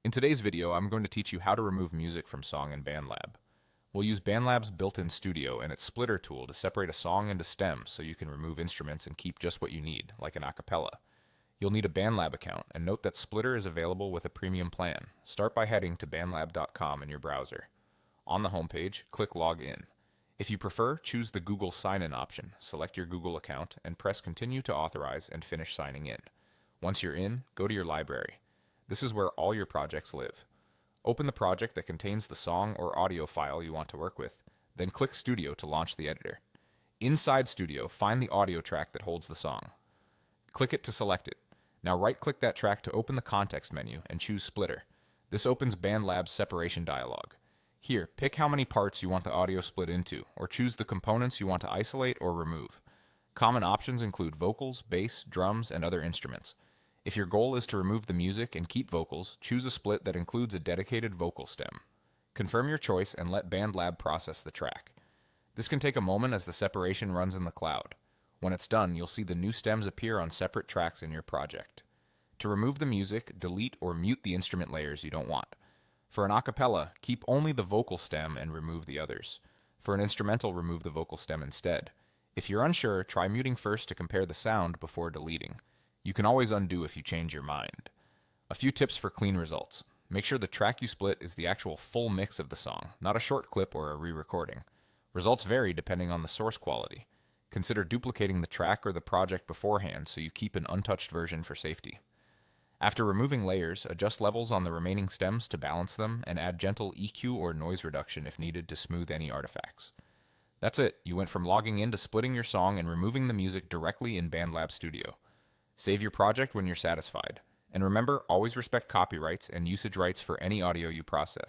In today's video, I'm going to teach you how to remove music from song in BandLab. We'll use BandLab's built-in studio and its splitter tool to separate a song into stems so you can remove instruments and keep just what you need, like an acapella. You'll need a BandLab account, and note that Splitter is available with a premium plan. Start by heading to bandlab.com in your browser. On the homepage, click Log In. If you prefer, choose the Google Sign-In option, select your Google account, and press Continue to authorize and finish signing in. Once you're in, go to your library. This is where all your projects live. Open the project that contains the song or audio file you want to work with, then click Studio to launch the editor. Inside Studio, find the audio track that holds the song. Click it to select it. Now right-click that track to open the context menu and choose Splitter. This opens BandLab's separation dialog. Here, pick how many parts you want the audio split into, or choose the components you want to isolate or remove. Common options include vocals, bass, drums, and other instruments. If your goal is to remove the music and keep vocals, choose a split that includes a dedicated vocal stem. Confirm your choice and let BandLab process the track. This can take a moment as the separation runs in the cloud. When it's done, you'll see the new stems appear on separate tracks in your project. To remove the music, delete or mute the instrument layers you don't want. For an acapella, keep only the vocal stem and remove the others. For an instrumental, remove the vocal stem instead. If you're unsure, try muting first to compare the sound before deleting. You can always undo if you change your mind. A few tips for clean results. Make sure the track you split is the actual full mix of the song, not a short clip or a re-recording. Results vary depending on the source quality. Consider duplicating the track or the project beforehand so you keep an untouched version for safety. After removing layers, adjust levels on the remaining stems to balance them and add gentle EQ or noise reduction if needed to smooth any artifacts. That's it. You went from logging in to splitting your song and removing the music directly in BandLab Studio. Save your project when you're satisfied. And remember, always respect copyrights and usage rights for any audio you process.